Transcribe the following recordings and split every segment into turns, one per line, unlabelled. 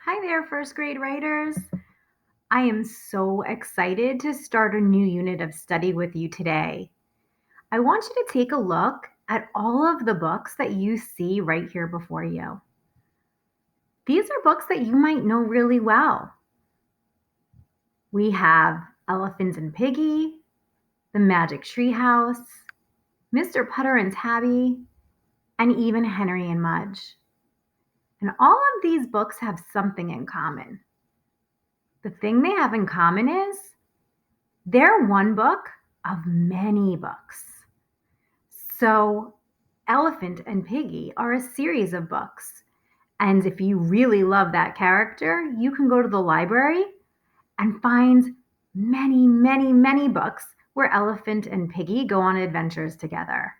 Hi there, first grade writers. I am so excited to start a new unit of study with you today. I want you to take a look at all of the books that you see right here before you. These are books that you might know really well. We have Elephant and Piggy, The Magic Treehouse, Mr. Putter and Tabby, and even Henry and Mudge. And all of these books have something in common. The thing they have in common is they're one book of many books. So, Elephant and Piggy are a series of books. And if you really love that character, you can go to the library and find many, many, many books where Elephant and Piggy go on adventures together.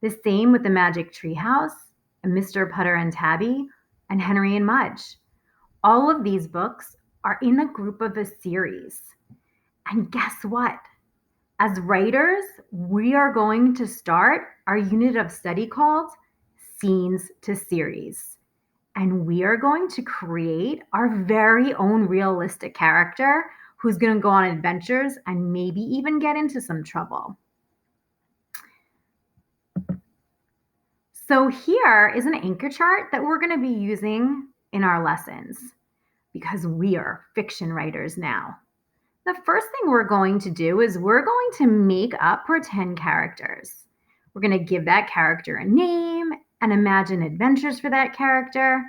The same with the Magic Treehouse, and Mr. Putter and Tabby, and Henry and Mudge. All of these books are in a group of a series. And guess what? As writers, we are going to start our unit of study called Scenes to Series. And we are going to create our very own realistic character who's going to go on adventures and maybe even get into some trouble. So here is an anchor chart that we're going to be using in our lessons because we are fiction writers now. The first thing we're going to do is we're going to make up pretend characters. We're going to give that character a name and imagine adventures for that character.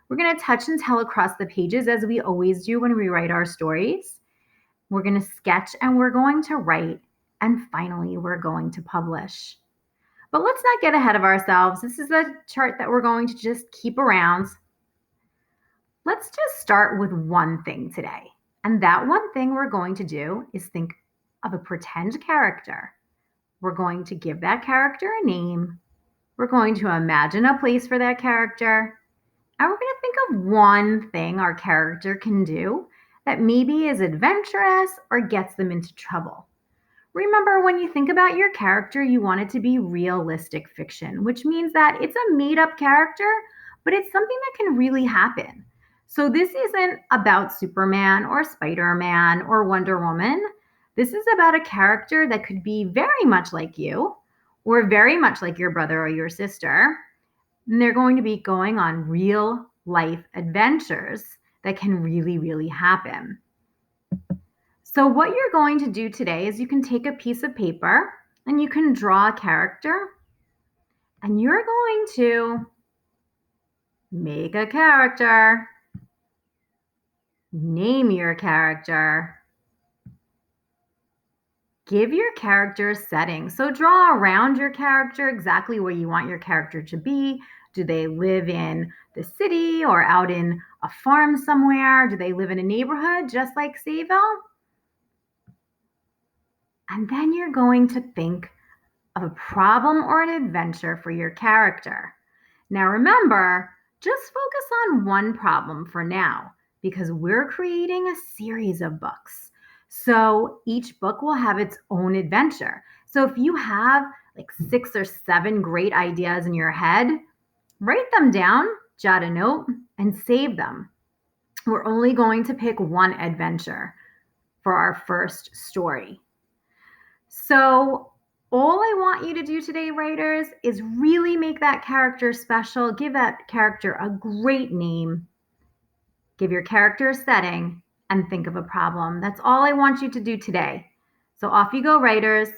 We're going to touch and tell across the pages as we always do when we write our stories. We're going to sketch and we're going to write. And finally, we're going to publish. But let's not get ahead of ourselves. This is a chart that we're going to just keep around. Let's just start with one thing today. And that one thing we're going to do is think of a pretend character. We're going to give that character a name. We're going to imagine a place for that character. And we're going to think of one thing our character can do that maybe is adventurous or gets them into trouble. Remember, when you think about your character, you want it to be realistic fiction, which means that it's a made-up character, but it's something that can really happen. So this isn't about Superman or Spider-Man or Wonder Woman. This is about a character that could be very much like you or very much like your brother or your sister. And they're going to be going on real life adventures that can really, really happen. So what you're going to do today is you can take a piece of paper and you can draw a character and you're going to make a character, name your character, give your character a setting. So draw around your character exactly where you want your character to be. Do they live in the city or out in a farm somewhere? Do they live in a neighborhood just like Sayville? And then you're going to think of a problem or an adventure for your character. Now remember, just focus on one problem for now because we're creating a series of books. So each book will have its own adventure. So if you have like 6 or 7 great ideas in your head, write them down, jot a note, and save them. We're only going to pick one adventure for our first story. So all I want you to do today, writers, is really make that character special. Give that character a great name. Give your character a setting and think of a problem. That's all I want you to do today. So off you go, writers.